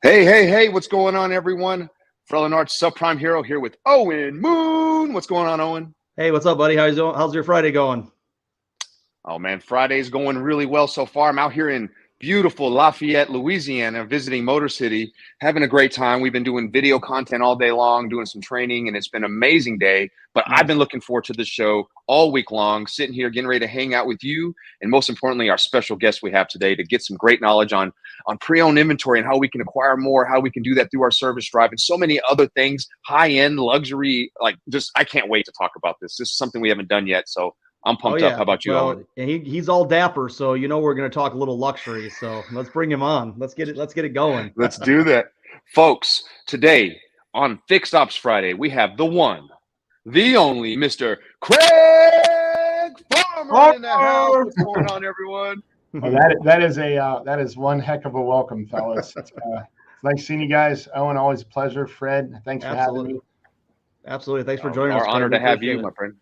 Hey, what's going on, everyone? Frelin Arts Subprime Hero here with Owen Moon. What's going on, Owen? Hey, what's up, buddy? How's your Friday going? Oh, man, Friday's going really well so far. I'm out here in beautiful Lafayette, Louisiana, visiting Motor City, having a great time. We've been doing video content all day long, doing some training, and it's been an amazing day. But I've been Nice. looking forward to this show all week long, sitting here getting ready to hang out with you, and most importantly, our special guest we have today to get some great knowledge on pre-owned inventory and how we can acquire more, how we can do that through our service drive, and so many other things, high-end luxury. Like, just I can't wait to talk about this. This is something we haven't done yet, so I'm Oh pumped up. How yeah. about you, Well, Owen? he's all dapper, so we're going to talk a little luxury. So let's bring him on. Let's get it going. Let's do that. Folks, today on Fixed Ops Friday, we have the one, the only Mr. Craig Farmer in the house. Oh, What's going on, everyone? well, that is one heck of a welcome, fellas. It's nice seeing you guys. Owen, always a pleasure. Fred, thanks for having Absolutely. me. Absolutely. Thanks for joining us, Our Craig. honor We to have appreciate you, it. my friend.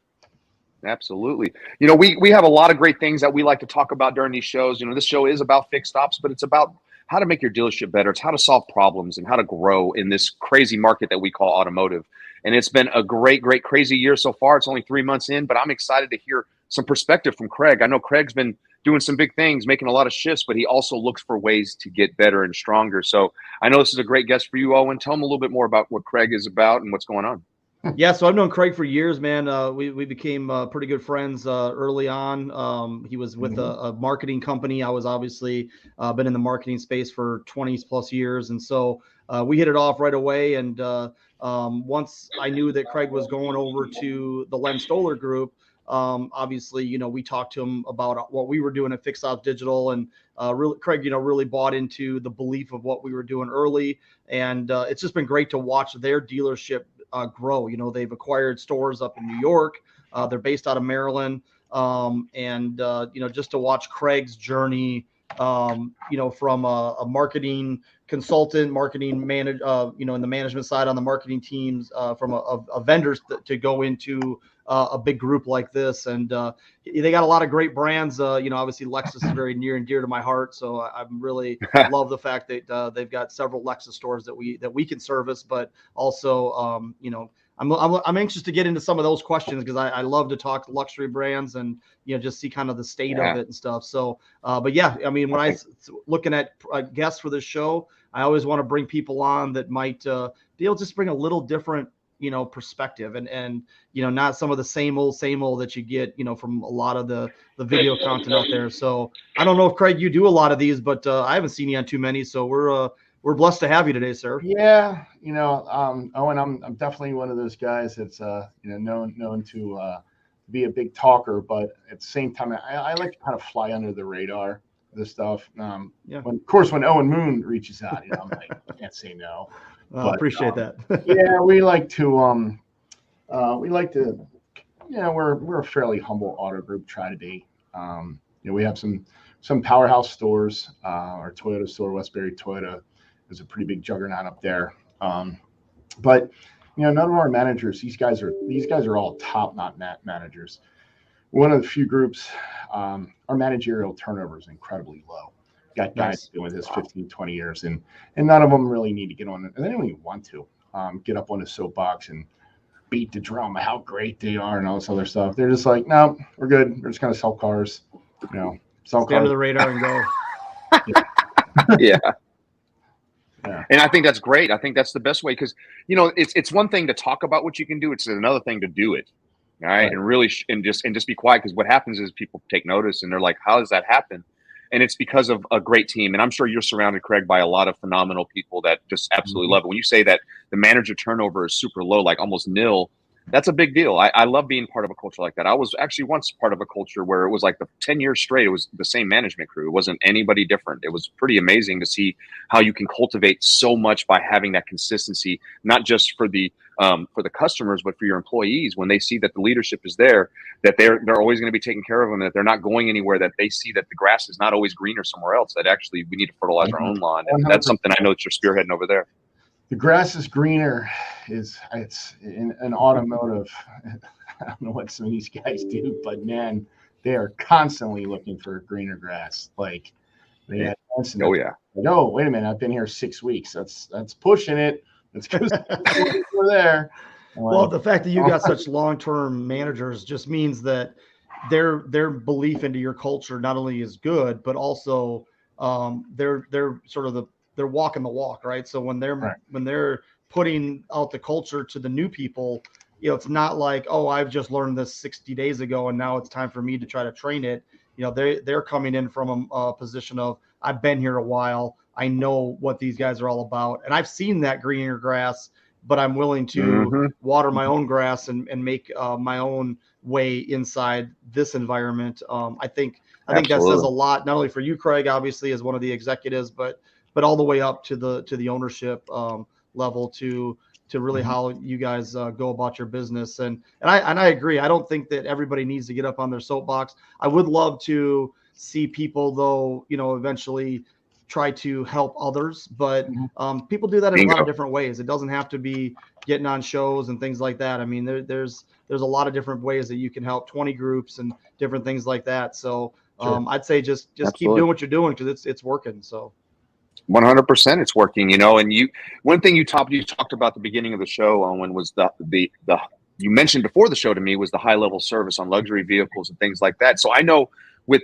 Absolutely. We have a lot of great things that we like to talk about during these shows. This show is about fixed ops, but it's about how to make your dealership better. It's how to solve problems and how to grow in this crazy market that we call automotive. And it's been a great, crazy year so far. It's only 3 months in, but I'm excited to hear some perspective from Craig. I know Craig's been doing some big things, making a lot of shifts, but he also looks for ways to get better and stronger. So I know this is a great guest for you, Owen. Tell him a little bit more about what Craig is about and what's going on. Yeah, so I've known Craig for years, man. We became pretty good friends early on. He was with a marketing company. I was obviously been in the marketing space for 20 plus years, and so we hit it off right away. And once I knew that Craig was going over to the Len Stoler Group, obviously, we talked to him about what we were doing at Fixed Ops Digital, and Craig, really bought into the belief of what we were doing early, and it's just been great to watch their dealership grow. They've acquired stores up in New York. They're based out of Maryland. And just to watch Craig's journey, from a marketing consultant, marketing manager, in the management side on the marketing teams, from a vendors to go into a big group like this. And they got a lot of great brands. Obviously Lexus is very near and dear to my heart. So I'm really love the fact that they've got several Lexus stores that we can service, but also, I'm anxious to get into some of those questions because I love to talk luxury brands and just see kind of the state of it and stuff. So, but yeah, I mean, when looking at guests for this show, I always want to bring people on that might be able to just bring a little different perspective and not some of the same old that you get from a lot of the video content out there. So I don't know if Craig you do a lot of these, but I haven't seen you on too many, so we're blessed to have you today, sir. Yeah, Owen, I'm definitely one of those guys that's known to be a big talker, but at the same time, I like to kind of fly under the radar. This stuff. When Owen Moon reaches out, I'm like, I can't say no. I appreciate that. Yeah, we like to we're a fairly humble auto group, try to be. We have some powerhouse stores. Our Toyota store, Westbury Toyota, is a pretty big juggernaut up there. But none of our managers, these guys are all top-notch managers. One of the few groups, our managerial turnover is incredibly low. Got guys doing this 15, 20 years, and none of them really need to get on it. And they don't even want to get up on a soapbox and beat the drum of how great they are and all this other stuff. They're just like, no, we're good. We're just going to sell cars, sell cars. Under the radar and go. Yeah. And I think that's great. I think that's the best way because, it's one thing to talk about what you can do. It's another thing to do it. All right. And really, and just be quiet, because what happens is people take notice and they're like, how does that happen? And it's because of a great team. And I'm sure you're surrounded, Craig, by a lot of phenomenal people that just absolutely love it. When you say that the manager turnover is super low, like almost nil, that's a big deal. I love being part of a culture like that. I was actually once part of a culture where it was like the 10 years straight, it was the same management crew. It wasn't anybody different. It was pretty amazing to see how you can cultivate so much by having that consistency, not just for the customers, but for your employees. When they see that the leadership is there, that they're always going to be taking care of them, that they're not going anywhere, that they see that the grass is not always greener somewhere else, that actually we need to fertilize our own lawn. And that's something I know that you're spearheading over there. The grass is greener it's in an automotive. I don't know what some of these guys do, but man, they are constantly looking for greener grass. Like They had Oh yeah. Like, oh, wait a minute, I've been here 6 weeks. That's pushing it. Let's go over there. Well, the fact that you got such long-term managers just means that their belief into your culture not only is good, but also they're sort of they're walking the walk, right? So when they're putting out the culture to the new people, it's not like, oh, I've just learned this 60 days ago and now it's time for me to try to train it. They're coming in from a position of, I've been here a while. I know what these guys are all about, and I've seen that greener grass, but I'm willing to water my own grass and make my own way inside this environment. I think that says a lot, not only for you, Craig, obviously as one of the executives, but all the way up to the ownership level to really how you guys go about your business. And I agree. I don't think that everybody needs to get up on their soapbox. I would love to see people, though, eventually try to help others, but people do that in a lot of different ways. It doesn't have to be getting on shows and things like that. I mean, there's a lot of different ways that you can help 20 groups and different things like that. So I'd say just keep doing what you're doing, because it's working. So 100% it's working, and one thing you talked about at the beginning of the show, Owen, was the you mentioned before the show to me was the high level service on luxury vehicles and things like that. So I know with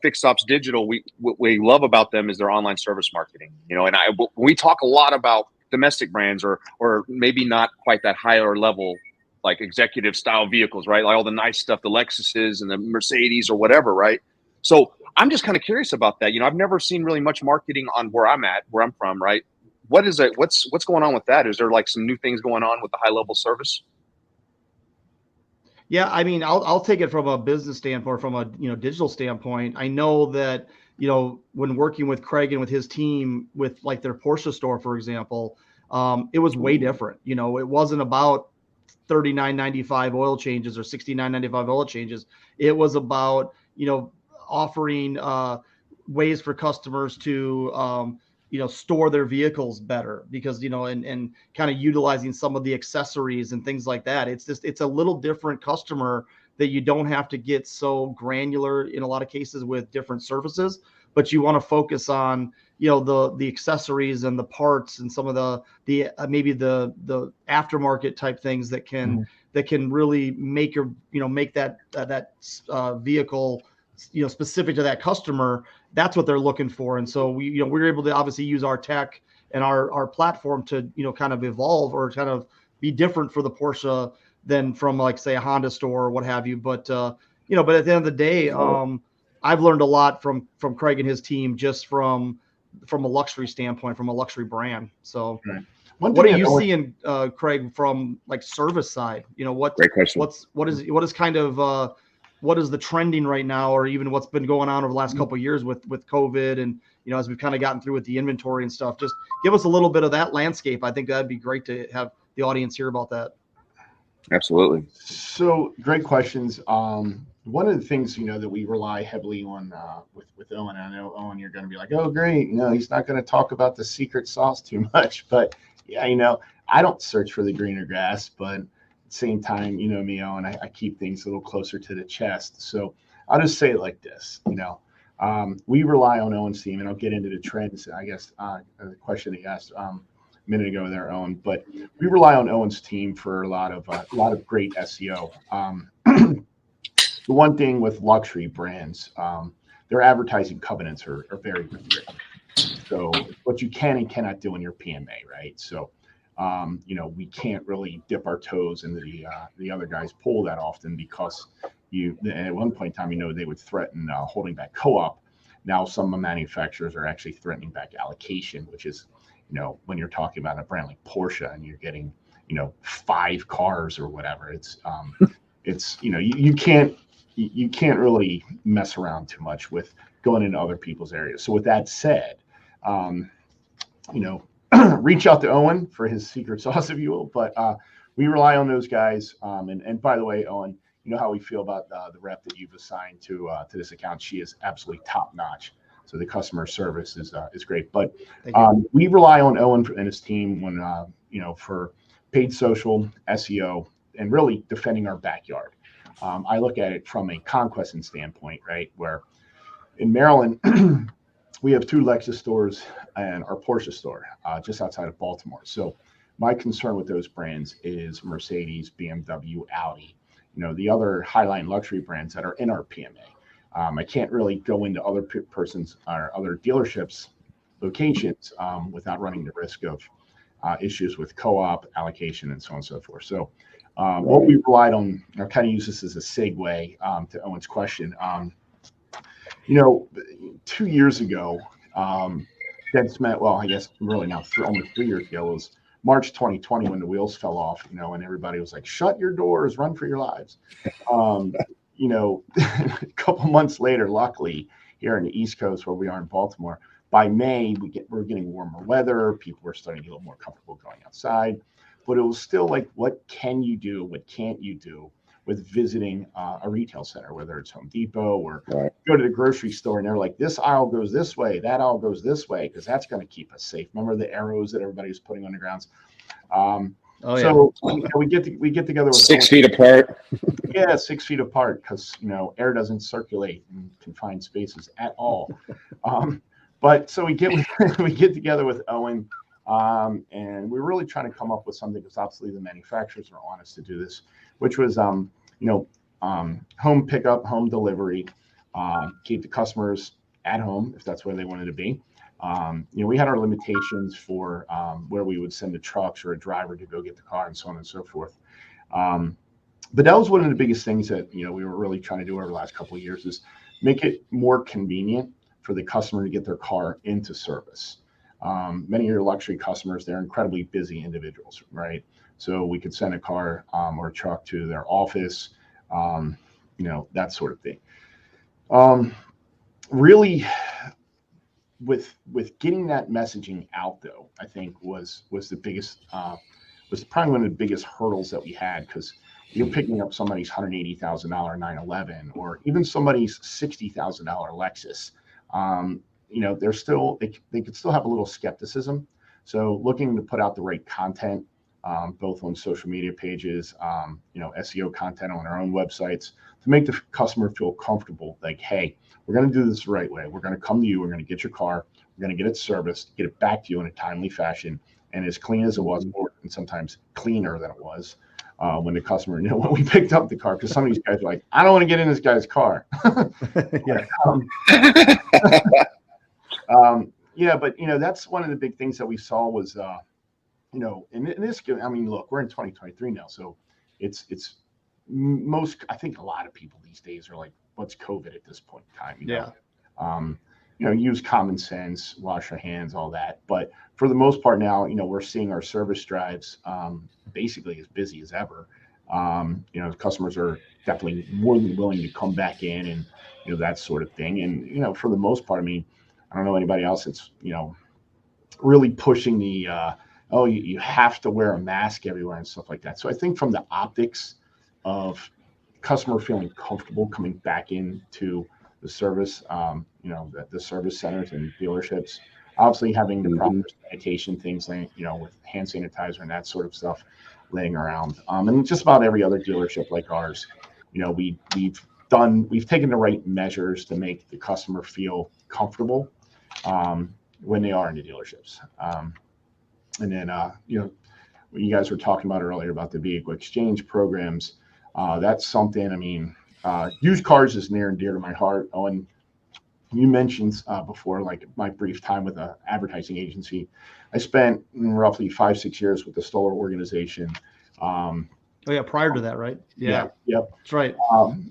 Fixed Ops Digital, what we love about them is their online service marketing. And we talk a lot about domestic brands or maybe not quite that higher level, like executive style vehicles, right? Like all the nice stuff, the Lexuses and the Mercedes or whatever, right? So I'm just kind of curious about that. I've never seen really much marketing on where I'm from, right? What is it? What's going on with that? Is there like some new things going on with the high level service? Yeah, I mean, I'll take it from a business standpoint, from a digital standpoint. I know that when working with Craig and with his team, with like their Porsche store, for example, it was way different. It wasn't about $39.95 oil changes or $69.95 oil changes. It was about offering ways for customers to store their vehicles better, because and kind of utilizing some of the accessories and things like that. It's a little different customer that you don't have to get so granular in a lot of cases with different services, but you want to focus on the accessories and the parts and some of the maybe the aftermarket type things that can really make that vehicle specific to that customer. That's what they're looking for. And so we're able to obviously use our tech and our platform to kind of evolve or kind of be different for the Porsche than from, like, say, a Honda store or what have you. But but at the end of the day, I've learned a lot from Craig and his team, just from a luxury standpoint, from a luxury brand. So what are you seeing, Craig, from like service side? Great question. What is kind of what is the trending right now, or even what's been going on over the last couple of years with COVID, and as we've kind of gotten through with the inventory and stuff? Just give us a little bit of that landscape. I think that'd be great to have the audience hear about that. Absolutely. So great questions. One of the things that we rely heavily on with Owen. I know, Owen, you're going to be like, oh great, he's not going to talk about the secret sauce too much, but yeah, I don't search for the greener grass, but at the same time, me, Owen, I keep things a little closer to the chest. So I'll just say it like this, we rely on Owen's team, and I'll get into the trends, I guess, the question that you asked a minute ago there, Owen, but we rely on Owen's team for a lot of great SEO. The one thing with luxury brands, their advertising covenants are very restricted. So what you can and cannot do in your PMA, right? So we can't really dip our toes into the other guy's pool that often, because at one point in time, they would threaten holding back co-op. Now some manufacturers are actually threatening back allocation, which is, when you're talking about a brand like Porsche and you're getting, 5 cars or whatever, it's you can't really mess around too much with going into other people's areas. So with that said, reach out to Owen for his secret sauce, if you will. But we rely on those guys. And by the way, Owen, you know how we feel about the rep that you've assigned to this account. She is absolutely top notch. So the customer service is great. But we rely on Owen and his team when for paid social, SEO, and really defending our backyard. I look at it from a conquesting standpoint, right? Where in Maryland, we have 2 Lexus stores and our Porsche store just outside of Baltimore. So my concern with those brands is Mercedes, BMW, Audi, the other highline luxury brands that are in our PMA. I can't really go into other person's or other dealerships' locations without running the risk of issues with co-op allocation and so on and so forth. So what we relied on, I kind of use this as a segue to Owen's question. 2 years ago, Dead Cement, well, I guess really now almost 3 years ago, was March 2020 when the wheels fell off, and everybody was like, shut your doors, run for your lives. A couple months later, luckily, here in the East Coast where we are in Baltimore, by May, we're getting warmer weather. People were starting to get a little more comfortable going outside. But it was still like, what can you do? What can't you do with visiting a retail center, whether it's Home Depot or go to the grocery store, and they're like, this aisle goes this way, that aisle goes this way, because that's going to keep us safe. Remember the arrows that everybody was putting on the grounds? We get together with 6 feet apart. Yeah, 6 feet apart, because air doesn't circulate in confined spaces at all. But so we get together with Owen, and we're really trying to come up with something, because obviously the manufacturers are on us to do this, which was home pickup, home delivery, keep the customers at home if that's where they wanted to be. We had our limitations for where we would send the trucks or a driver to go get the car and so on and so forth. But that was one of the biggest things that we were really trying to do over the last couple of years, is make it more convenient for the customer to get their car into service. Many of your luxury customers, they're incredibly busy individuals, right? So we could send a car or a truck to their office, that sort of thing. Really, with getting that messaging out, though, I think was the biggest, was probably one of the biggest hurdles that we had, because you're picking up somebody's $180,000 911 or even somebody's $60,000 Lexus. They're still, they could still have a little skepticism. So looking to put out the right content, both on social media pages, SEO content on our own websites, to make the customer feel comfortable, like, hey, we're going to do this the right way. We're going to come to you. We're going to get your car. We're going to get it serviced, get it back to you in a timely fashion, and as clean as it was, and sometimes cleaner than it was when the customer, when we picked up the car, because some of these guys are like, I don't want to get in this guy's car. But that's one of the big things that we saw was, in this, I mean, look, we're in 2023 now, so it's most, I think a lot of people these days are like, what's COVID at this point in time? Use common sense, wash your hands, all that. But for the most part now, we're seeing our service drives basically as busy as ever. Customers are definitely more than willing to come back in and, that sort of thing. And, for the most part, I mean, I don't know anybody else that's, really pushing the, you have to wear a mask everywhere and stuff like that. So I think from the optics of customer feeling comfortable coming back into the service, the service centers and dealerships, obviously having the proper sanitation things, like, with hand sanitizer and that sort of stuff laying around. And just about every other dealership like ours, we've taken the right measures to make the customer feel comfortable when they are in the dealerships. And then, what you guys were talking about earlier about the vehicle exchange programs, that's something, I mean, used cars is near and dear to my heart. Owen, you mentioned before, like my brief time with an advertising agency. I spent roughly 5-6 years with the Stoler organization. Prior to that, right? Yeah. Yep. That's right.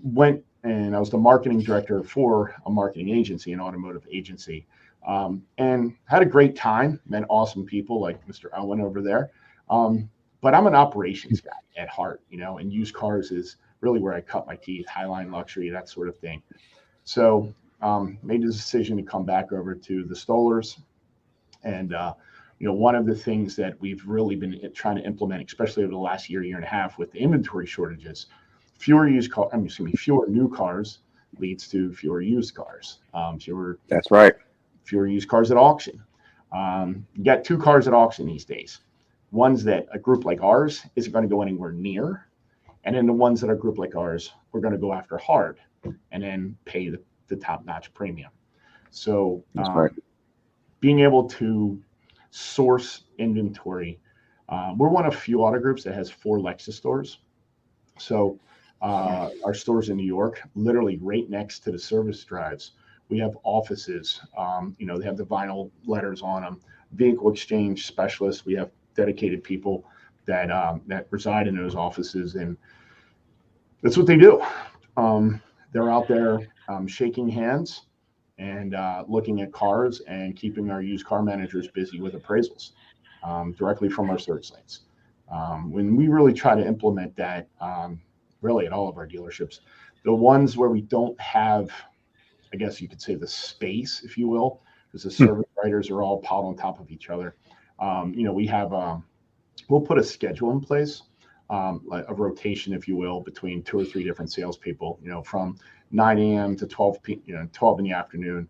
Went and I was the marketing director for a marketing agency, an automotive agency. And had a great time, met awesome people like Mr. Owen over there. But I'm an operations guy at heart, and used cars is really where I cut my teeth, highline luxury, that sort of thing. So made the decision to come back over to the Stolers. And, one of the things that we've really been trying to implement, especially over the last year and a half with the inventory shortages, fewer new cars leads to fewer used cars. That's right. Fewer used cars at auction. You got 2 cars at auction these days. Ones that a group like ours isn't going to go anywhere near. And then the ones that are a group like ours, we're going to go after hard and then pay the top-notch premium. So That's right. being able to source inventory. We're one of few auto groups that has 4 Lexus stores. So our stores in New York, literally right next to the service drives, we have offices. They have the vinyl letters on them. Vehicle exchange specialists. We have dedicated people that reside in those offices, and that's what they do. They're out there shaking hands and looking at cars and keeping our used car managers busy with appraisals directly from our search sites. When we really try to implement that, really at all of our dealerships, the ones where we don't have, I guess you could say, the space, if you will, because the service writers are all piled on top of each other. We have, we'll put a schedule in place, like a rotation, if you will, between 2 or 3 different salespeople, from 9 a.m. to 12 12 in the afternoon.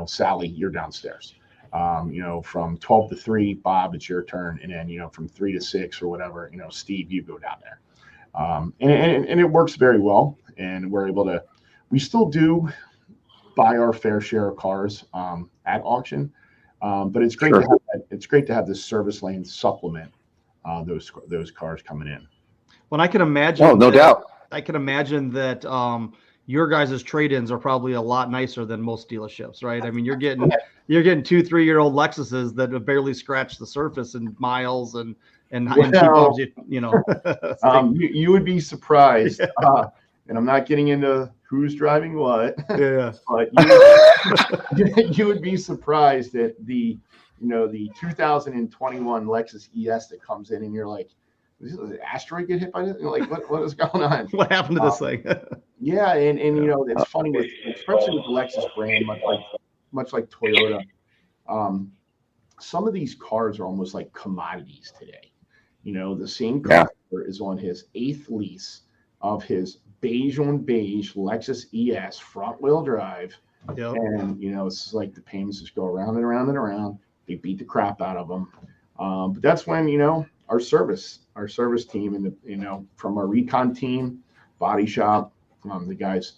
Sally, you're downstairs. From 12 to 3, Bob, it's your turn. And then, from 3 to 6 or whatever, Steve, you go down there. And it works very well. And we're able to, we still do buy our fair share of cars at auction. But it's great to have this service lane supplement those cars coming in. Well, I can imagine. Oh, no doubt. I can imagine that your guys' trade-ins are probably a lot nicer than most dealerships, right? I mean, you're getting 2-3-year-old Lexuses that have barely scratched the surface in miles and people, you would be surprised. And I'm not getting into who's driving what. Yeah. But you would be surprised at the 2021 Lexus ES that comes in, and you're like, did an asteroid get hit by this? You're like, what is going on? What happened to this thing? Yeah, and it's funny especially with the Lexus brand, much like Toyota. Some of these cars are almost like commodities today. The same customer is on his 8th lease of his beige on beige Lexus ES front wheel drive. Yep. And, it's like the payments just go around and around and around. They beat the crap out of them. But that's when, our service team and from our recon team, body shop, the guys,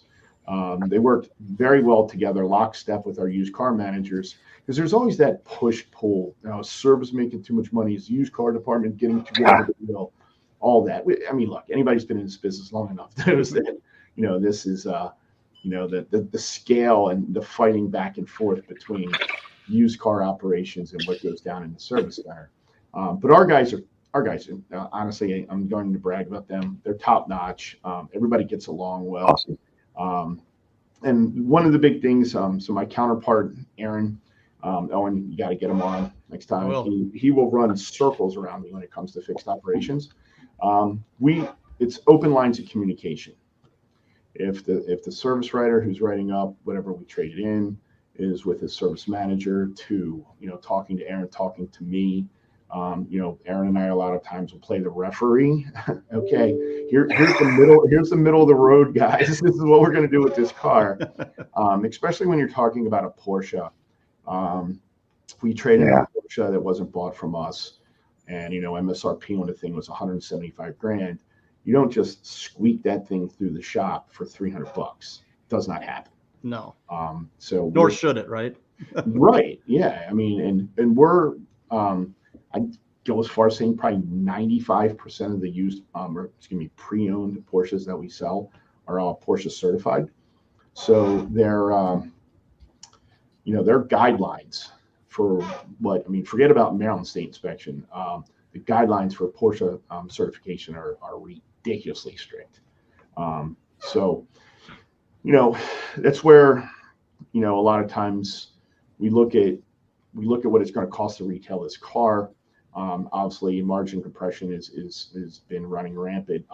they worked very well together, lockstep with our used car managers, because there's always that push pull. Service making too much money, is the used car department getting too good of a deal, all that. I mean, look, anybody's been in this business long enough knows that, this is, the scale and the fighting back and forth between used car operations and what goes down in the service center. But our guys, honestly, I'm going to brag about them. They're top notch. Everybody gets along well. Awesome. And one of the big things, so my counterpart, Aaron, Owen, you got to get him on next time. He will run circles around me when it comes to fixed operations. It's open lines of communication. If the service writer who's writing up whatever we traded in is with his service manager to, talking to Aaron, talking to me, Aaron and I a lot of times will play the referee. Okay, here's the middle of the road, guys. This is what we're going to do with this car. Especially when you're talking about a Porsche. We traded a Porsche that wasn't bought from us, and MSRP on the thing was $175,000. You don't just squeak that thing through the shop for $300. Does not happen. No. So nor should it, right? Right. Yeah. I mean, and we're I'd go as far as saying probably 95% of the used pre-owned Porsches that we sell are all Porsche certified. So they're guidelines for forget about Maryland State inspection. The guidelines for Porsche certification are ridiculously strict. So that's where, a lot of times we look at what it's going to cost to retail this car. Obviously, margin compression has been running rampant.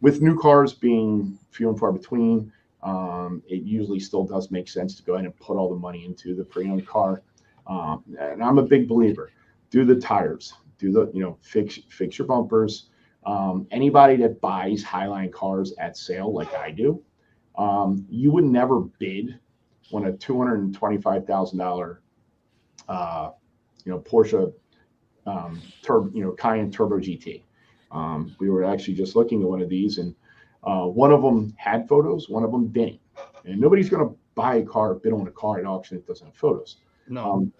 With new cars being few and far between, it usually still does make sense to go ahead and put all the money into the pre-owned car. And I'm a big believer. Do the tires. Do the fix your bumpers. Anybody that buys Highline cars at sale like I do, you would never bid on a $225,000 Porsche Cayenne Turbo GT. We were actually just looking at one of these, and one of them had photos, one of them didn't. And nobody's going to buy a car, bid on a car at auction, it doesn't have photos. No.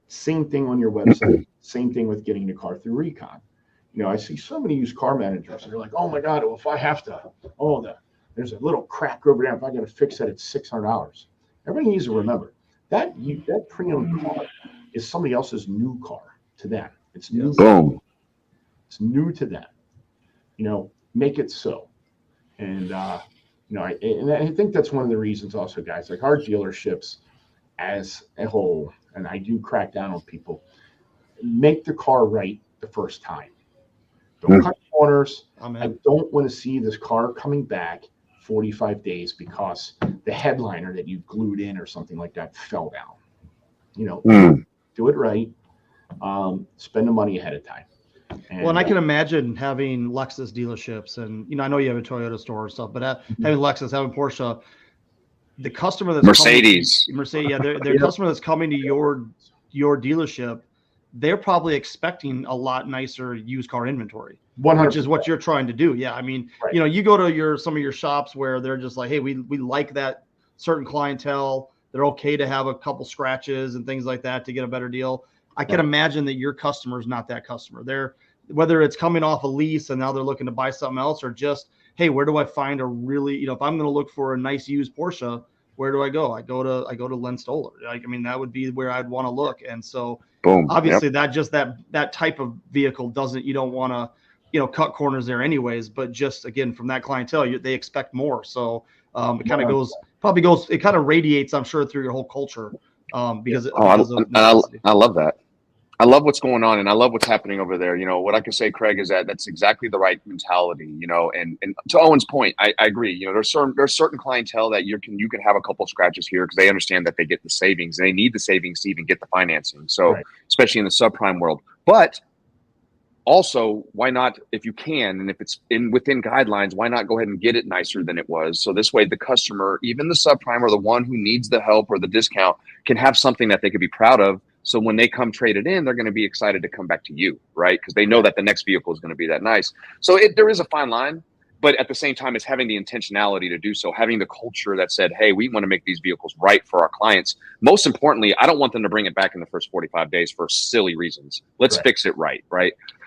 Same thing on your website. Same thing with getting the car through recon. I see so many used car managers. They're like, oh my God, well, if I have to, there's a little crack over there. If I got to fix that, it's $600. Everybody needs to remember that pre-owned car is somebody else's new car to them. It's new. Boom. It's new to them. Make it so. And I think that's one of the reasons also, guys, like our dealerships as a whole, and I do crack down on people, make the car right the first time. Don't cut corners. I don't want to see this car coming back 45 days because the headliner that you glued in or something like that fell down. Do it right. Spend the money ahead of time. And I can imagine having Lexus dealerships, and I know you have a Toyota store and stuff, but having Lexus, having Porsche, the customer that's Mercedes, their customer that's coming to your dealership, they're probably expecting a lot nicer used car inventory, 100%. Which is what you're trying to do. Yeah, I mean, right. You go to some of your shops where they're just like, hey, we like that certain clientele. They're okay to have a couple scratches and things like that to get a better deal. I can imagine that your customer is not that customer. They're, whether it's coming off a lease and now they're looking to buy something else, or just, hey, where do I find a really, if I'm going to look for a nice used Porsche, where do I go? I go to Len Stoler. That would be where I'd want to look. And so, boom, obviously that type of vehicle you don't want to, cut corners there anyways. But just again, from that clientele, they expect more. So it kind of radiates, I'm sure, through your whole culture. Because I love that. I love what's going on, and I love what's happening over there. What I can say, Craig, is that's exactly the right mentality. And to Owen's point, I agree. There's certain clientele that you can have a couple scratches here because they understand that they get the savings and they need the savings to even get the financing. So especially in the subprime world, but also, why not, if you can, and if it's within guidelines, why not go ahead and get it nicer than it was? So this way, the customer, even the subprime or the one who needs the help or the discount, can have something that they could be proud of. So when they come trade it in, they're going to be excited to come back to you, right? Because they know that the next vehicle is going to be that nice. So there is a fine line, but at the same time, it's having the intentionality to do so, having the culture that said, hey, we want to make these vehicles right for our clients. Most importantly, I don't want them to bring it back in the first 45 days for silly reasons. Let's fix it right?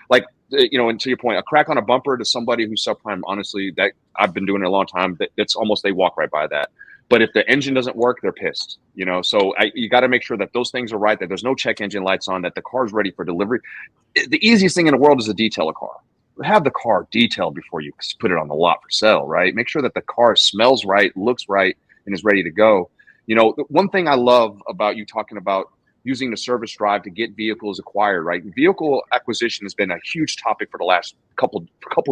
Like, and to your point, a crack on a bumper to somebody who's subprime, honestly, that I've been doing it a long time, that's almost, they walk right by that. But if the engine doesn't work, they're pissed, So you got to make sure that those things are right, that there's no check engine lights on, that the car's ready for delivery. The easiest thing in the world is to detail a car. Have the car detailed before you put it on the lot for sale, right? Make sure that the car smells right, looks right, and is ready to go. The one thing I love about you talking about using the service drive to get vehicles acquired, right? Vehicle acquisition has been a huge topic for the last couple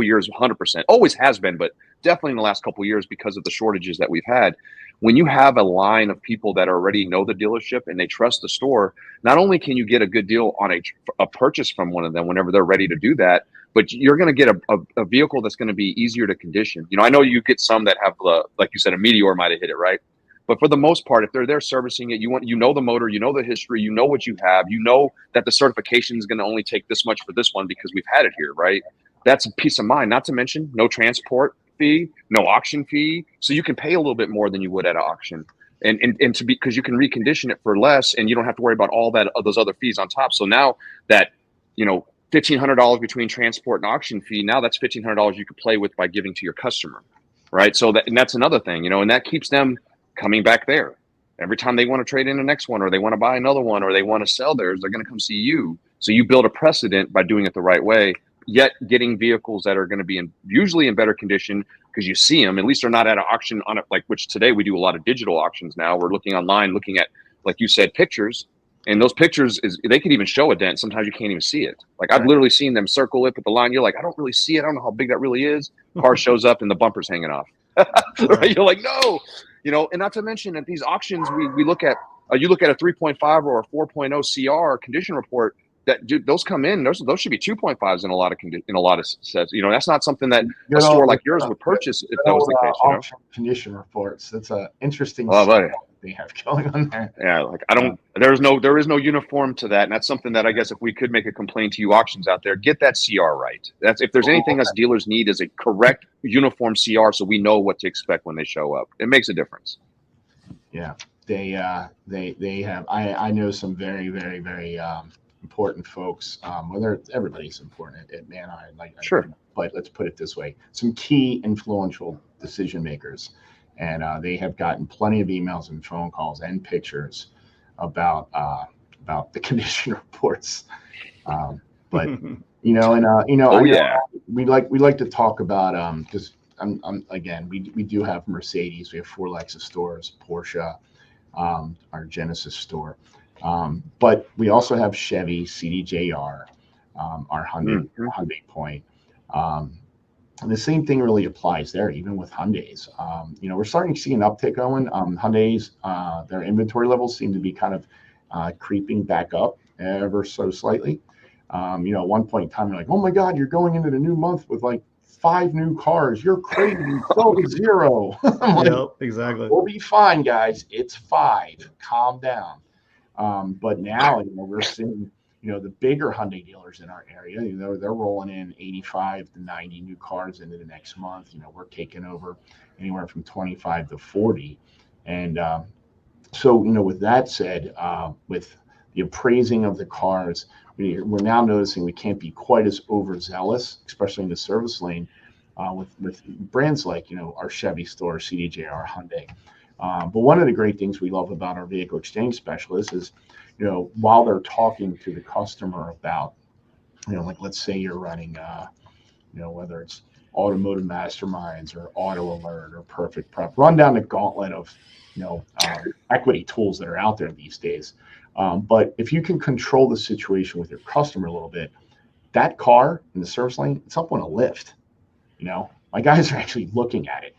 years, 100%. Always has been, but definitely in the last couple of years because of the shortages that we've had. When you have a line of people that already know the dealership and they trust the store, not only can you get a good deal on a purchase from one of them whenever they're ready to do that, but you're going to get a vehicle that's going to be easier to condition. I know you get some that have, like you said, a Meteor might have hit it, right? But for the most part, if they're there servicing it, you know the motor, you know the history, you know what you have, you know that the certification is going to only take this much for this one because we've had it here, right? That's a peace of mind. Not to mention no transport fee, no auction fee, so you can pay a little bit more than you would at an auction, and because you can recondition it for less, and you don't have to worry about all those other fees on top. So now that $1,500 between transport and auction fee, now that's $1,500 you could play with by giving to your customer, right? So that's another thing, and that keeps them coming back there every time they want to trade in the next one, or they want to buy another one, or they want to sell theirs. They're going to come see you. So you build a precedent by doing it the right way, yet getting vehicles that are going to be usually in better condition because you see them. At least they're not at an auction on it, which today we do a lot of digital auctions now. We're looking online, looking at, like you said, pictures. And those pictures they could even show a dent. Sometimes you can't even see it. Like I've literally seen them circle it with the line. You're like, I don't really see it. I don't know how big that really is. Car shows up and the bumper's hanging off. Right? You're like, no. And not to mention at these auctions, we look at, you look at a 3.5 or a 4.0 CR condition report, those come in, those should be 2.5s in a lot of sets. That's not something that a store like yours would purchase if that was the case. Auction condition reports. That's an interesting they have going on there. Yeah, there is no uniform to that, and that's something that I guess if we could make a complaint to you auctions out there, get that CR right. That's if there's anything us dealers need is a correct uniform CR, so we know what to expect when they show up. It makes a difference. Yeah, they have. I know some very important folks. Whether everybody's important at Manheim, Sure. but let's put it this way: some key influential decision makers, and they have gotten plenty of emails and phone calls and pictures about the condition reports. But Oh yeah. we like to talk about because again we do have Mercedes, we have 4 Lexus stores, Porsche, our Genesis store, but we also have Chevy, CDJR, our Hyundai Point. And the same thing really applies there, even with Hyundai's. We're starting to see an uptick going. Hyundai's, their inventory levels seem to be kind of creeping back up ever so slightly. At one point in time, you're like, oh my God, you're going into the new month with like 5 new cars. You're crazy. Sell to 0. Yep, exactly. We'll be fine, guys. It's 5. Calm down. But now, we're seeing, the bigger Hyundai dealers in our area, they're rolling in 85 to 90 new cars into the next month. We're taking over anywhere from 25 to 40. And so, with that said, with the appraising of the cars, we're now noticing we can't be quite as overzealous, especially in the service lane, with brands like, our Chevy store, CDJR, Hyundai. But one of the great things we love about our vehicle exchange specialists is, while they're talking to the customer about, like let's say you're running, whether it's Automotive Masterminds or Auto Alert or Perfect Prep, run down the gauntlet of, equity tools that are out there these days. But if you can control the situation with your customer a little bit, that car in the service lane, it's up on a lift. My guys are actually looking at it.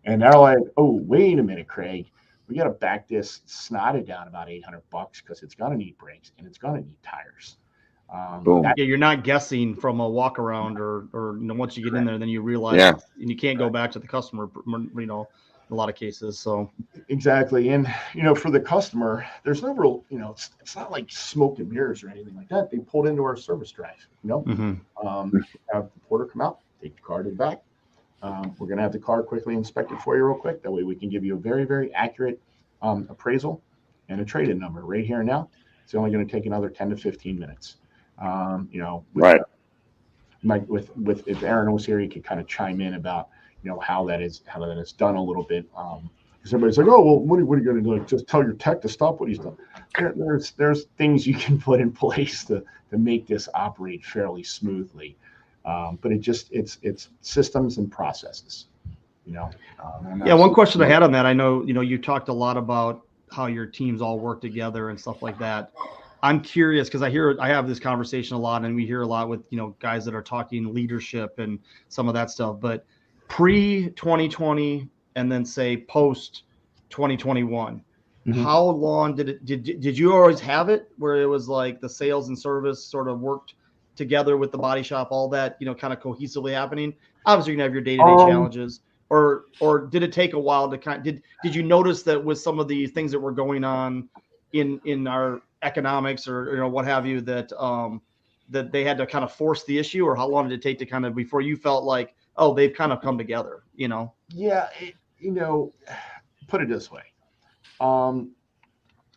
And they're like, oh, wait a minute, Craig. We got to back this snotted down about $800 because it's going to need brakes and it's going to need tires. Yeah, you're not guessing from a walk around or once you get in there, then you realize, and you can't go back to the customer, in a lot of cases. So exactly. And, for the customer, there's no real, it's not like smoke and mirrors or anything like that. They pulled into our service drive, have the porter come out, take the car to the back. We're going to have the car quickly inspected for you real quick. That way we can give you a very, very accurate appraisal and a trade-in number right here and now. It's only going to take another 10 to 15 minutes. Right. With if Aaron was here, he could kind of chime in about, how that is done a little bit. Because everybody's like, oh, well, what are you going to do? Like, just tell your tech to stop what he's done. There's things you can put in place to make this operate fairly smoothly. But it's systems and processes, Yeah, one question I had on that, I know, you talked a lot about how your teams all work together and stuff like that. I'm curious because I have this conversation a lot, and we hear a lot with, guys that are talking leadership and some of that stuff, but pre-2020 and then say post 2021, how long did you always have it where it was like the sales and service sort of worked together with the body shop, all that, kind of cohesively happening? Obviously, you're gonna have your day-to-day challenges, or did it take a while to did you notice that with some of the things that were going on in our economics or what have you, that that they had to kind of force the issue, or how long did it take to kind of before you felt like, oh, they've kind of come together? Yeah, put it this way. The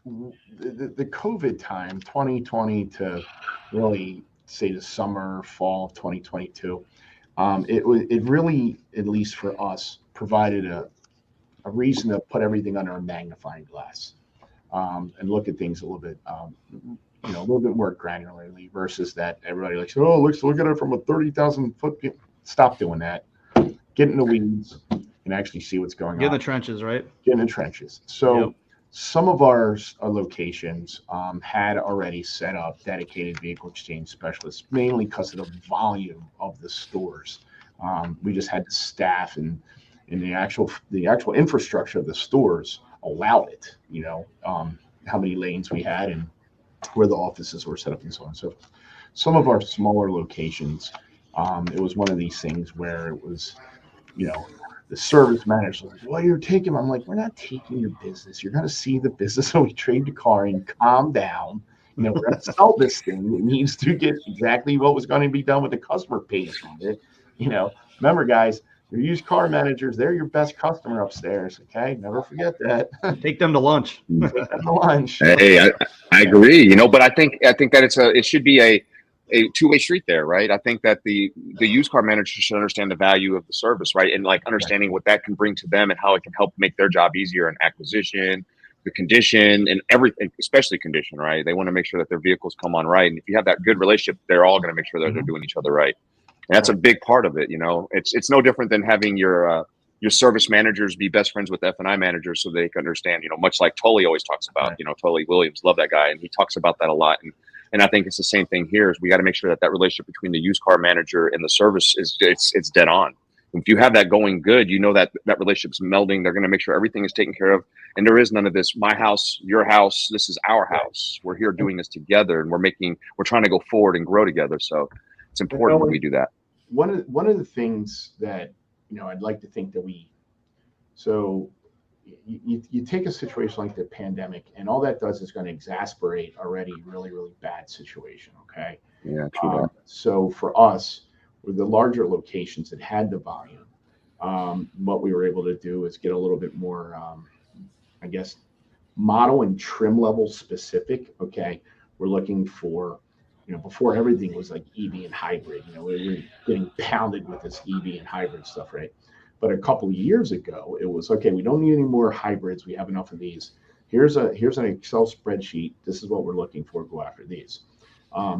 COVID time, 2020 to really say the summer, fall of 2022, it really, at least for us, provided a reason to put everything under a magnifying glass and look at things a little bit, a little bit more granularly versus that everybody likes, oh, let's look at it from a 30,000 foot view. Stop doing that. Get in the weeds and actually see what's going on. Get in the trenches, right? Get in the trenches. So some of our locations had already set up dedicated vehicle exchange specialists, mainly because of the volume of the stores. We just had the staff and the actual infrastructure of the stores allowed it. How many lanes we had and where the offices were set up and so on. So some of our smaller locations, it was one of these things where it was, the service manager was like, well, you're taking, I'm like, we're not taking your business. You're going to see the business. So we trade the car and calm down. We're going to sell this thing. It needs to get exactly what was going to be done with the customer pays on it. Remember, guys, Your used car managers, they're your best customer upstairs. Okay, never forget that. Take them to lunch. Take them to lunch. Hey, I agree. You know, but I think that it should be a two-way street there, right? I think that the used car manager should understand the value of the service, right? And like understanding what that can bring to them and how it can help make their job easier in acquisition, the condition, and everything, especially condition, right? They want to make sure that their vehicles come on right. And if you have that good relationship, they're all going to make sure that they're doing each other right. And that's a big part of it. You know, it's no different than having your service managers be best friends with F&I managers so they can understand, you know, much like Tully always talks about, you know, Tully Williams, love that guy. And he talks about that a lot. And I think it's the same thing here is we got to make sure that that relationship between the used car manager and the service it's dead on. If you have that going good, you know that relationship's melding. They're going to make sure everything is taken care of. And there is none of this, my house, your house, this is our house. We're here doing this together and we're trying to go forward and grow together. So it's important that we do that. One of the things that, you know, I'd like to think that you take a situation like the pandemic and all that does is going to exasperate already really, really bad situation. Okay. Yeah, true. So for us, with the larger locations that had the volume, what we were able to do is get a little bit more, I guess, model and trim level specific. Okay. We're looking for, you know, before everything was like EV and hybrid, you know, we were getting pounded with this EV and hybrid stuff, right? But a couple of years ago, it was, okay, we don't need any more hybrids. We have enough of these. Here's an Excel spreadsheet. This is what we're looking for. Go after these.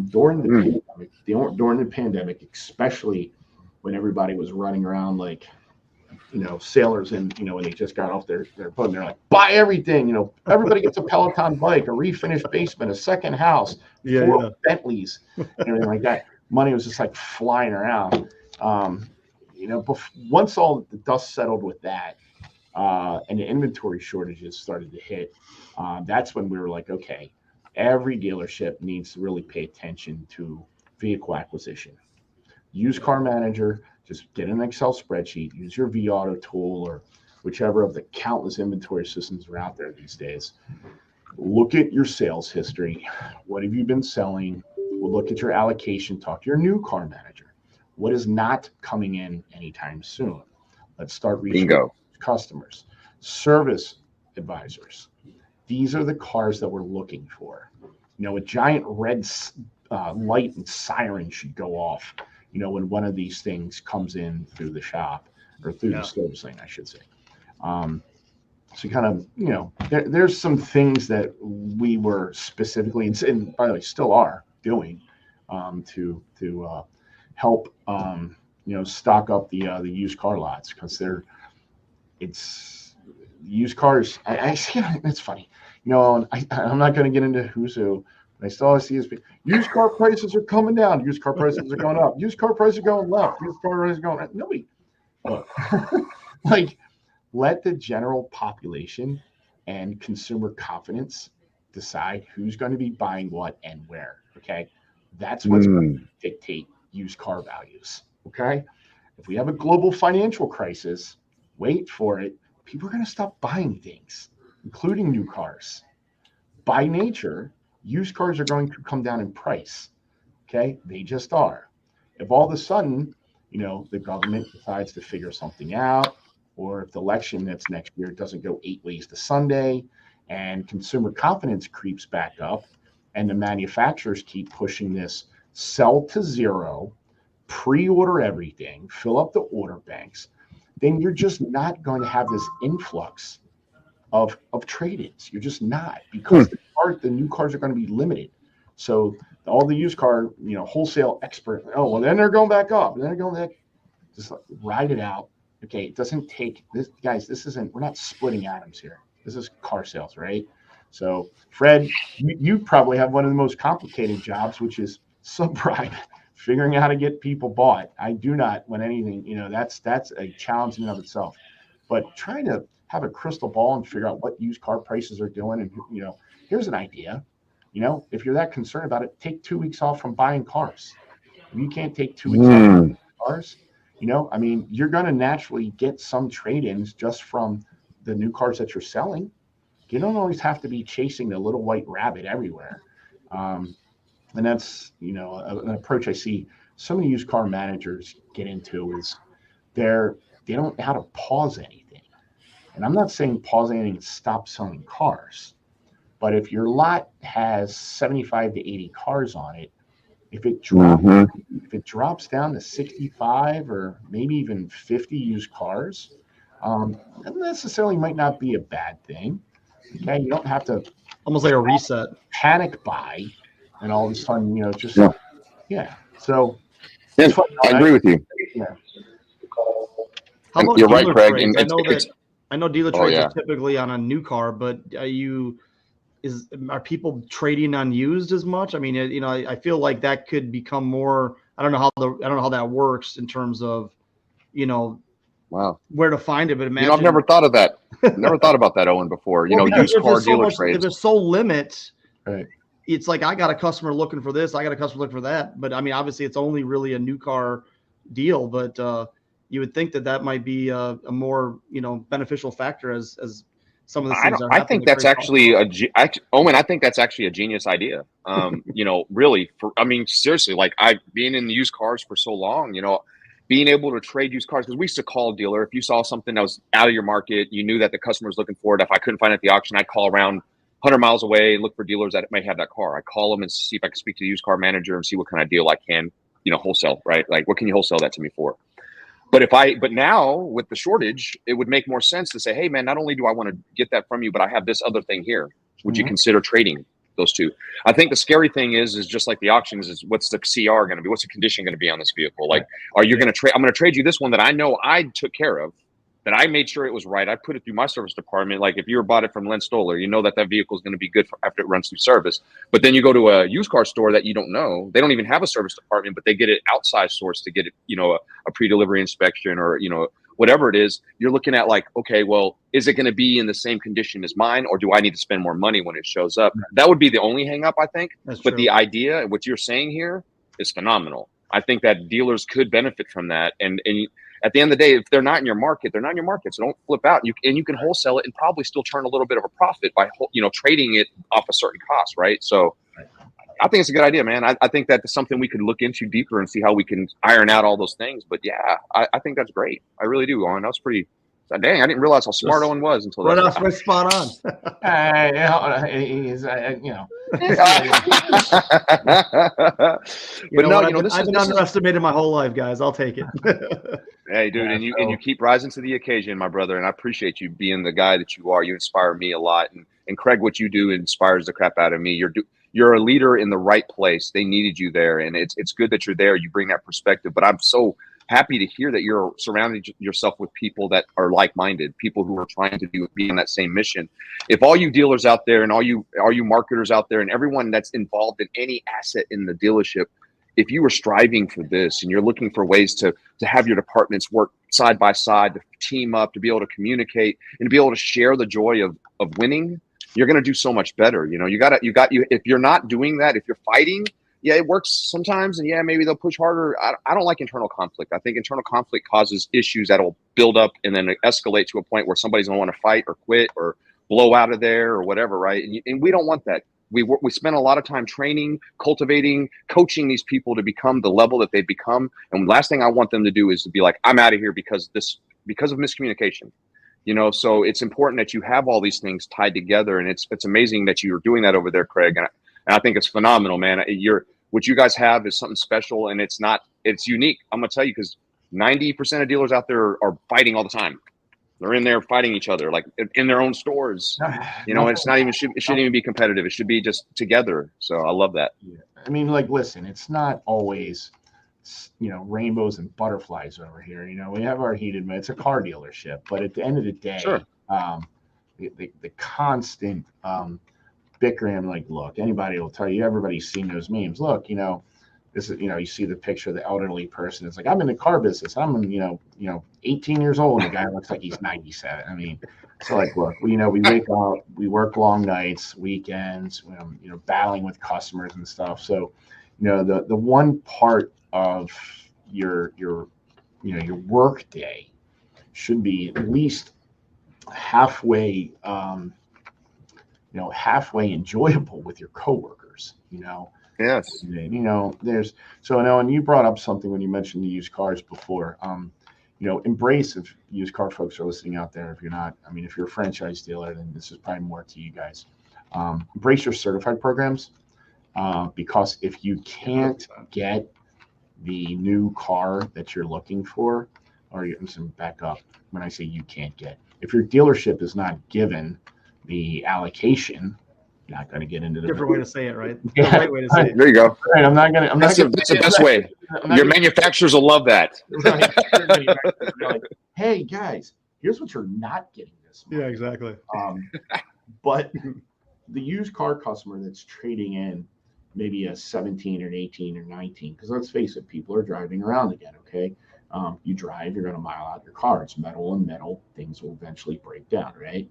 During the pandemic, especially when everybody was running around like, you know, sailors and, you know, when they just got off their boat and they're like, buy everything, you know, everybody gets a Peloton bike, a refinished basement, a second house, 4 Bentleys, and everything like that. Money was just like flying around. You know, once all the dust settled with that and the inventory shortages started to hit, that's when we were like, okay, every dealership needs to really pay attention to vehicle acquisition. Used car manager, just get an Excel spreadsheet, use your vAuto tool or whichever of the countless inventory systems are out there these days. Look at your sales history. What have you been selling? We'll look at your allocation, talk to your new car manager. What is not coming in anytime soon? Let's start reaching customers. Service advisors. These are the cars that we're looking for. You know, a giant red light and siren should go off, you know, when one of these things comes in through the shop or through the service lane, I should say. So kind of, you know, there's some things that we were specifically, and by the way, still are doing to help, you know, stock up the used car lots because it's used cars. I see it's funny, you know, I'm not going to get into who's who, but I still always see used car prices are coming down. Used car prices are going up. Used car prices are going left. Used car prices are going right. Nobody, look, like, let the general population and consumer confidence decide who's going to be buying what and where. Okay. That's what's going to dictate used car values. Okay. If we have a global financial crisis, wait for it. People are going to stop buying things, including new cars. By nature, used cars are going to come down in price. Okay. They just are. If all of a sudden, you know, the government decides to figure something out, or if the election that's next year doesn't go 8 ways to Sunday and consumer confidence creeps back up and the manufacturers keep pushing this sell to zero, pre-order everything, fill up the order banks, then you're just not going to have this influx of trade-ins. You're just not, because the new cars are going to be limited. So all the used car, you know, wholesale expert, oh, well, then they're going back up. And then they're going back. Just ride it out. Okay, it doesn't take this, guys. This isn't. We're not splitting atoms here. This is car sales, right? So, Fred, you probably have one of the most complicated jobs, which is subprime, figuring out how to get people bought. I do not. When anything, you know, that's a challenge in and of itself. But trying to have a crystal ball and figure out what used car prices are doing, and you know, here's an idea. You know, if you're that concerned about it, take 2 weeks off from buying cars. If you can't take 2 weeks off from buying cars, you know, I mean, you're going to naturally get some trade-ins just from the new cars that you're selling. You don't always have to be chasing the little white rabbit everywhere. And that's, you know, an approach I see so many used car managers get into is they're they don't know how to pause anything. And I'm not saying pause anything and stop selling cars, but if your lot has 75 to 80 cars on it, if it drops down to 65 or maybe even 50 used cars, that necessarily might not be a bad thing. Okay, you don't have to almost like a reset, panic buy, and all of a sudden, just So Yeah, I agree with you. Yeah. How about you're right, dealer Craig. trades? And I know dealer trades are typically on a new car, but are people trading on used as much? I mean, I feel like that could become more. I don't know how that works in terms of, wow, where to find it. But imagine, I've never thought of that. Never thought about that, Owen, before. Used car dealer trades. If there's so limit, right. It's like I got a customer looking for this, I got a customer looking for that. But I mean, obviously, it's only really a new car deal. But you would think that might be a more beneficial factor as some of the things are happening. I think that's actually Owen. I think that's actually a genius idea. Really, seriously, like I've been in used cars for so long. Being able to trade used cars, because we used to call a dealer if you saw something that was out of your market, you knew that the customer was looking for it. If I couldn't find it at the auction, I'd call around 100 miles away and look for dealers that might have that car. I call them and see if I can speak to the used car manager and see what kind of deal I can, wholesale, right? Like, what can you wholesale that to me for? But now with the shortage, it would make more sense to say, hey man, not only do I want to get that from you, but I have this other thing here. Would you consider trading those two? I think the scary thing is just like the auctions is what's the CR going to be? What's the condition going to be on this vehicle? Like, are you going to trade? I'm going to trade you this one that I know I took care of, that I made sure it was right. I put it through my service department. Like if you were bought it from Len Stoler, you know that vehicle is going to be good after it runs through service. But then you go to a used car store that you don't know. They don't even have a service department, but they get it outside source to get it, a pre-delivery inspection or, whatever it is. You're looking at like, okay, well, is it going to be in the same condition as mine, or do I need to spend more money when it shows up? That would be the only hang up, I think. That's but true. The idea, what you're saying here is phenomenal. I think that dealers could benefit from that. And at the end of the day, if they're not in your market, they're not in your market. So don't flip out. You can wholesale it and probably still turn a little bit of a profit by trading it off a certain cost, right? So I think it's a good idea, man. I think that's something we could look into deeper and see how we can iron out all those things. But yeah, I think that's great. I really do, Owen. That was pretty. Dang, I didn't realize how smart Owen was until right off, right spot on. I've been underestimated my whole life, guys. I'll take it. Hey, dude, and you keep rising to the occasion, my brother. And I appreciate you being the guy that you are. You inspire me a lot, and Craig, what you do inspires the crap out of me. You're a leader in the right place. They needed you there, and it's good that you're there. You bring that perspective. But I'm so happy to hear that you're surrounding yourself with people that are like-minded, people who are trying to be on that same mission. If all you dealers out there and all you marketers out there and everyone that's involved in any asset in the dealership, if you were striving for this and you're looking for ways to have your departments work side by side, to team up, to be able to communicate and to be able to share the joy of winning, you're going to do so much better. If you're not doing that, if you're fighting, yeah, it works sometimes, and yeah, maybe they'll push harder. I don't like internal conflict. I think internal conflict causes issues that'll build up and then escalate to a point where somebody's gonna want to fight or quit or blow out of there or whatever, right? And we don't want that. We spend a lot of time training, cultivating, coaching these people to become the level that they've become. And the last thing I want them to do is to be like, I'm out of here because of miscommunication. So it's important that you have all these things tied together, and it's amazing that you're doing that over there, Craig. And I think it's phenomenal, man. What you guys have is something special, and it's unique. I'm gonna tell you, because 90% of dealers out there are fighting all the time. They're in there fighting each other, like in their own stores. It's not even it shouldn't even be competitive. It should be just together. So I love that. Yeah. I mean, like, listen, it's not always rainbows and butterflies over here. We have our heated, it's a car dealership, but at the end of the day, sure. The constant bickering, like, look, anybody will tell you, everybody's seen those memes. Look, this is, you see the picture of the elderly person. It's like, I'm in the car business. I'm 18 years old, and the guy looks like he's 97. I mean, so like, look, we wake up, we work long nights, weekends, battling with customers and stuff. So, the one part of your work day should be at least halfway enjoyable with your coworkers. Yes. And you brought up something when you mentioned the used cars before. embrace, if used car folks are listening out there, if you're not, I mean, if you're a franchise dealer, then this is probably more to you guys. Embrace your certified programs, because if you can't get the new car that you're looking for, or I'm just going to back up when I say you can't get, if your dealership is not given the allocation, you're not going to get into the different way to say it, right? Yeah. The right way to say it. There you go. Right, I'm not going to. That's the best way. Your manufacturers will love that. Right. You're like, hey guys, here's what you're not getting this month. Yeah, exactly. But the used car customer that's trading in maybe a 17 or an 18 or 19, because let's face it, people are driving around again. Okay. You drive, you're going to mile out your car. It's metal, and metal things will eventually break down, right?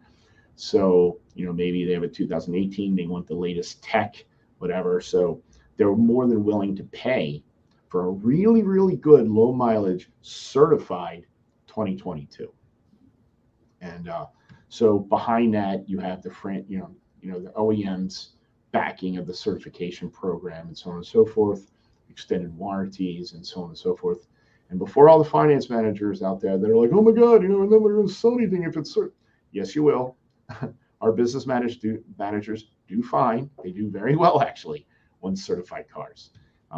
So, maybe they have a 2018, they want the latest tech, whatever. So they're more than willing to pay for a really, really good low mileage certified 2022. And so behind that, you have the the OEM's backing of the certification program and so on and so forth, extended warranties and so on and so forth. And before all the finance managers out there, they're like, oh my God, I'm never going to sell anything if it's certified. Yes, you will. Our business managers do fine. They do very well, actually, on certified cars.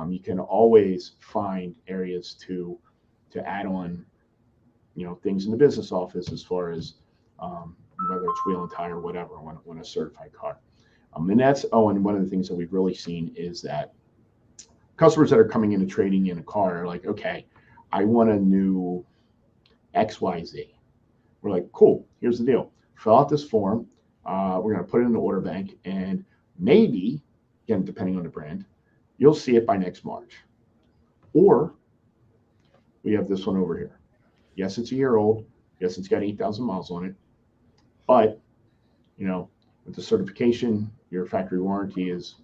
You can always find areas to add on, things in the business office as far as whether it's wheel and tire, whatever, on a certified car. And that's, and one of the things that we've really seen is that customers that are coming in and trading in a car are like, okay, I want a new XYZ. We're like, cool, here's the deal. Fill out this form. We're going to put it in the order bank, and maybe, again, depending on the brand, you'll see it by next March. Or we have this one over here. Yes, it's a year old. Yes, it's got 8,000 miles on it. But, with the certification, your factory warranty is,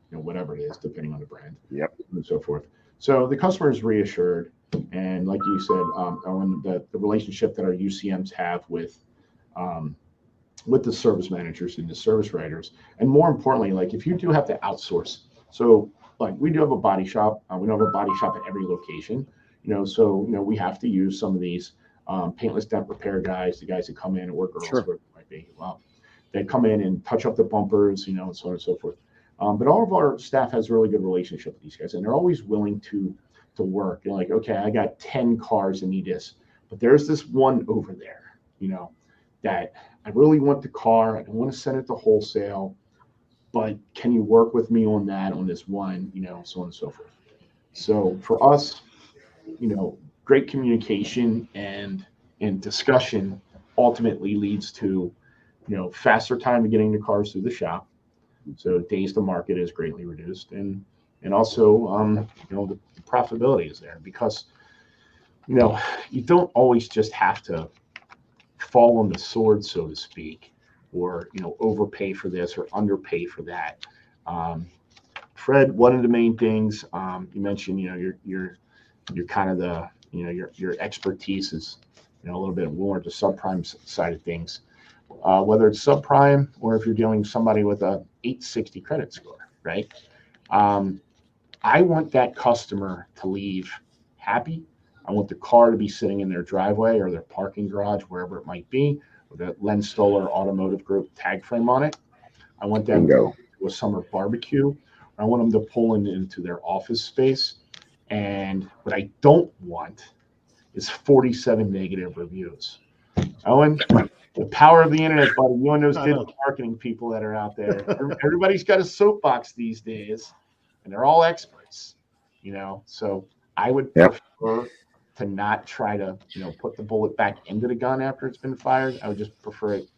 whatever it is, depending on the brand. Yep. And so forth. So the customer is reassured. And like you said, Owen, the relationship that our UCMs have with the service managers and the service writers, and more importantly, like if you do have to outsource, so like we do have a body shop, we don't have a body shop at every location, so we have to use some of these paintless dent repair guys, the guys that come in, or girls, whatever it might be. Well, they come in and touch up the bumpers, and so on and so forth. But all of our staff has a really good relationship with these guys, and they're always willing to work. They're like, okay, I got 10 cars that need this, but there's this one over there, that I really want the car. I don't want to send it to wholesale, but can you work with me on that, on this one, so on and so forth. So for us, great communication and discussion ultimately leads to, faster time to getting the cars through the shop. So days to market is greatly reduced, and also, the profitability is there because, you don't always just have to fall on the sword, so to speak, or, overpay for this or underpay for that. Fred, one of the main things you mentioned, you're kind of the, your expertise is, a little bit more the subprime side of things. Whether it's subprime or if you're dealing with somebody with a 860 credit score, right? I want that customer to leave happy. I want the car to be sitting in their driveway or their parking garage, wherever it might be, with a Len Stoler Automotive Group tag frame on it. I want them to go to a summer barbecue. I want them to pull into their office space. And what I don't want is 47 negative reviews. Owen, the power of the internet, buddy. You and those digital marketing people that are out there. Everybody's got a soapbox these days, and they're all experts, So I would prefer to not try to, put the bullet back into the gun after it's been fired. I would just prefer it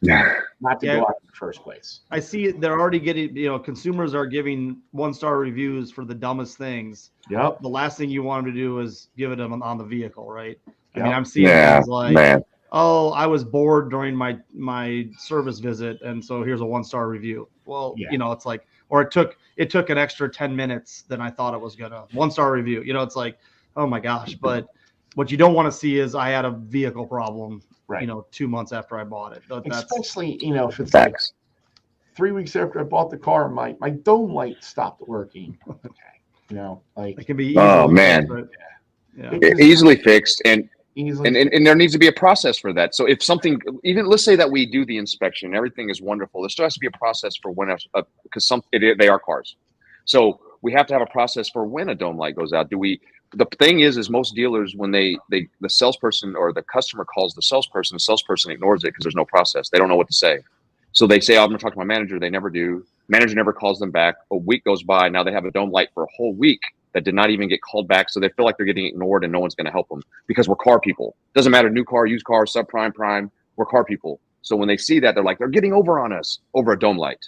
not to go out in the first place. I see they're already getting, consumers are giving 1-star reviews for the dumbest things. Yep. The last thing you want them to do is give it them on the vehicle, right? Yep. I mean, I'm seeing things like, oh, I was bored during my service visit, and so here's a 1-star review. Well, it's like, or it took an extra 10 minutes than I thought it was gonna. 1-star review. It's like, oh my gosh. But what you don't want to see is I had a vehicle problem, right. 2 months after I bought it. Especially, if it's like 3 weeks after I bought the car, my dome light stopped working. Okay. It can be easily fixed, right? Yeah. Easily fixed. And Easily. And there needs to be a process for that. So if something, even let's say that we do the inspection, everything is wonderful. There still has to be a process for when, because they are cars. So we have to have a process for when a dome light goes out. The thing is most dealers, when the salesperson or the customer calls the salesperson ignores it because there's no process. They don't know what to say. So they say, oh, I'm going to talk to my manager. They never do. Manager never calls them back. A week goes by. Now they have a dome light for a whole week that did not even get called back. So they feel like they're getting ignored and no one's going to help them because we're car people. Doesn't matter, new car, used car, subprime, prime, we're car people. So when they see that, they're like, they're getting over on us over a dome light.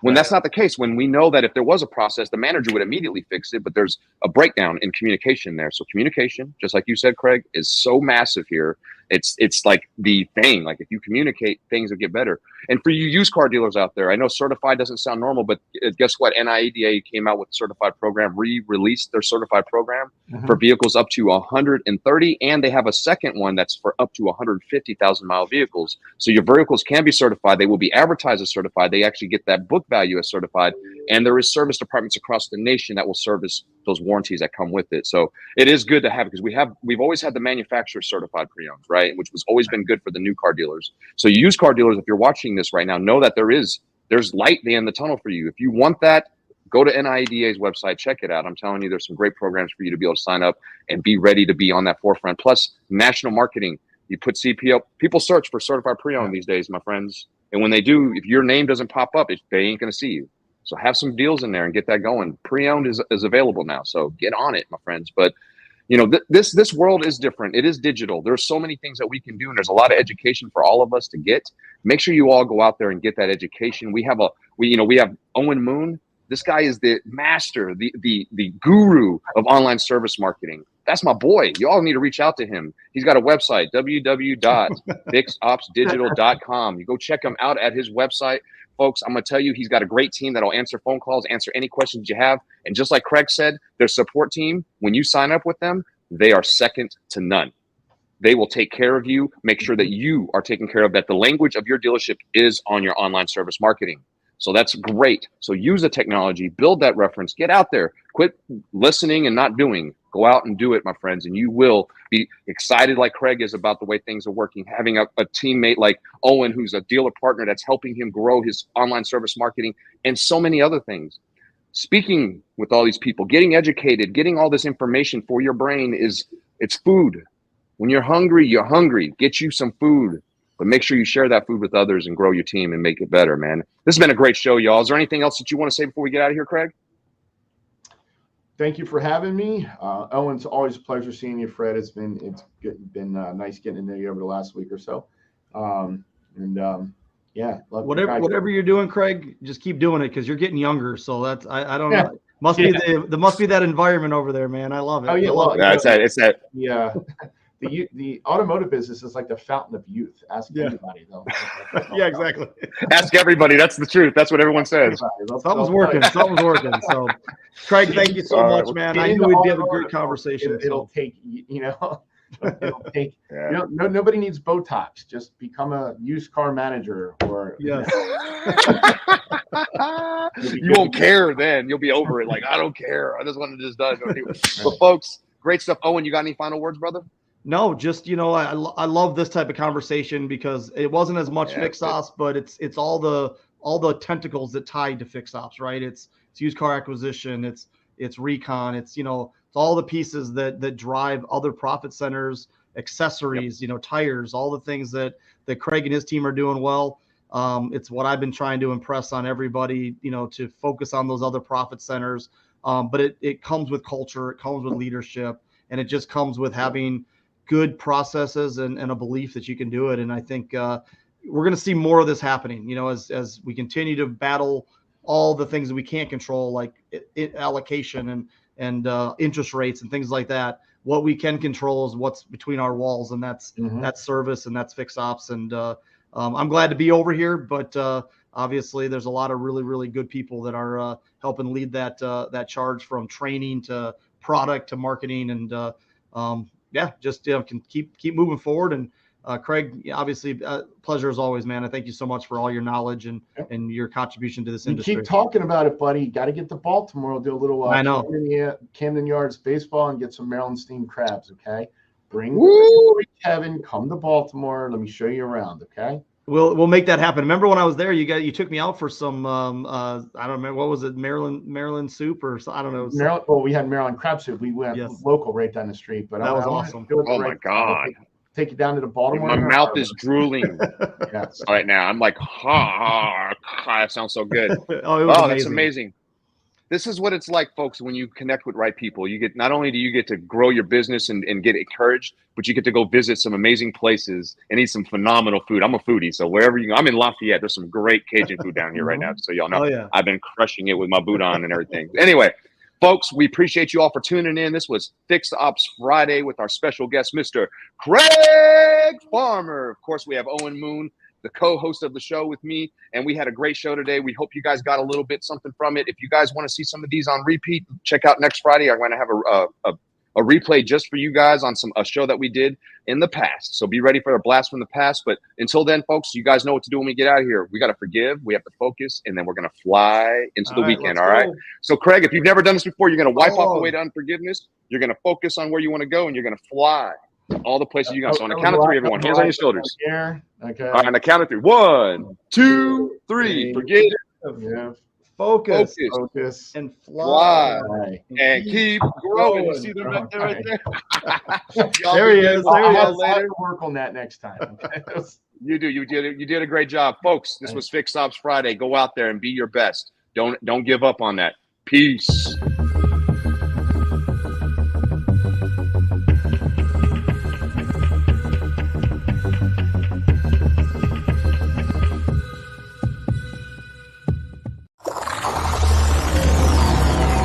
When that's not the case, when we know that if there was a process, the manager would immediately fix it, but there's a breakdown in communication there. So communication, just like you said, Craig, is so massive here. It's like the thing. Like if you communicate, things will get better. And for you used car dealers out there, I know certified doesn't sound normal, but guess what? NIADA came out with a certified program, re-released their certified program for vehicles up to 130, and they have a second one that's for up to 150,000 mile vehicles. So your vehicles can be certified. They will be advertised as certified. They actually get that book value as certified. And there is service departments across the nation that will service those warranties that come with it. So it is good to have it because we've always had the manufacturer certified pre-owned, right? Which was always been good for the new car dealers. So used car dealers, if you're watching this right now, know that there's light at the end of the tunnel for you. If you want that, go to NIADA's website, check it out. I'm telling you, there's some great programs for you to be able to sign up and be ready to be on that forefront. Plus national marketing. You put CPO, people search for certified pre-owned these days, my friends. And when they do, if your name doesn't pop up, they ain't going to see you. So have some deals in there and get that going. Pre-owned is available now. So get on it, my friends. But you know, this world is different. It is digital. There's so many things that we can do, and there's a lot of education for all of us to get. Make sure you all go out there and get that education. We have Owen Moon. This guy is the master, the guru of online service marketing. That's my boy. You all need to reach out to him. He's got a website, www.fixopsdigital.com. You go check him out at his website. Folks, I'm going to tell you, he's got a great team that'll answer phone calls, answer any questions you have. And just like Craig said, their support team, when you sign up with them, they are second to none. They will take care of you, make sure that you are taken care of, that the language of your dealership is on your online service marketing. So that's great. So use the technology, build that reference, get out there, quit listening and not doing. Go out and do it, my friends, and you will be excited like Craig is about the way things are working. Having a teammate like Owen, who's a dealer partner that's helping him grow his online service marketing and so many other things. Speaking with all these people, getting educated, getting all this information for your brain it's food. When you're hungry, you're hungry. Get you some food, but make sure you share that food with others and grow your team and make it better, man. This has been a great show, y'all. Is there anything else that you want to say before we get out of here, Craig? Thank you for having me. Owen, it's always a pleasure seeing you, Fred. It's been nice getting to know you over the last week or so. Yeah. Whatever you're doing, Craig, just keep doing it because you're getting younger. So that's I don't know. Must be that environment over there, man. I love it. Oh yeah, it's that. Yeah. The automotive business is like the fountain of youth. Ask anybody, though. Yeah, exactly. Ask everybody. That's the truth. That's what everyone says. Something's working. Something's working. So, Craig, thank you so much, man. I knew we'd have a great conversation. It'll take, nobody needs Botox. Just become a used car manager or. Yes. You won't care then. You'll be over it. Like, I don't care. I just want to just done. But folks, great stuff. Owen, you got any final words, brother? No, just, I love this type of conversation because it wasn't as much fix ops, but it's all the tentacles that tie to fix ops, right? It's used car acquisition, it's recon, it's all the pieces that drive other profit centers, accessories, tires, all the things that Craig and his team are doing well. It's what I've been trying to impress on everybody, to focus on those other profit centers. But it comes with culture, it comes with leadership, and it just comes with having good processes and a belief that you can do it. And I think we're going to see more of this happening, as we continue to battle all the things that we can't control, like allocation and interest rates and things like that. What we can control is what's between our walls, and that's service and that's fix ops. And I'm glad to be over here, but obviously there's a lot of really, really good people that are helping lead that charge, from training to product to marketing. And just can keep moving forward. And Craig, obviously, pleasure as always, man. I thank you so much for all your knowledge and your contribution to this industry. Keep talking about it, buddy. Got to get to Baltimore. We'll do a little I know. Camden Yards baseball and get some Maryland steamed crabs. Okay. Bring Woo! Kevin. Come to Baltimore. Let me show you around. Okay. We'll make that happen. Remember when I was there, you took me out for some I don't remember, what was it, Maryland soup or I don't know. Maryland, well, we had Maryland crab soup. We went local right down the street, but that was awesome. Oh my God. Take you down to the Baltimore. My mouth is drooling Yes. right now. I'm like, that sounds so good. Oh, that's amazing. This is what it's like, folks, when you connect with right people. You get, not only do you get to grow your business and get encouraged, but you get to go visit some amazing places and eat some phenomenal food. I'm a foodie, so wherever you go, I'm in Lafayette. There's some great Cajun food down here right now. So y'all know, oh, yeah. I've been crushing it with my boot on and everything. Anyway, folks, we appreciate you all for tuning in. This was Fixed Ops Friday with our special guest, Mr. Craig Farmer. Of course, we have Owen Moon, the co-host of the show, with me, and we had a great show today. We hope you guys got a little bit something from it. If you guys want to see some of these on repeat, check out next Friday. I'm going to have a replay just for you guys on a show that we did in the past. So be ready for a blast from the past. But until then, folks, you guys know what to do when we get out of here. We got to forgive, we have to focus, and then we're going to fly into the weekend. All right. So Craig, if you've never done this before, you're going to wipe off the way to unforgiveness. You're going to focus on where you want to go, and you're going to fly all the places you go. So on the count of three, everyone, hands on your shoulders. Okay. All right, on the count of three. 1, 2, 3. Forget it. Yeah. Focus and fly. And keep growing. You see them right there? There he is. I'll work on that next time. You did a great job, folks. This was Fixed Ops Friday. Go out there and be your best. Don't give up on that. Peace.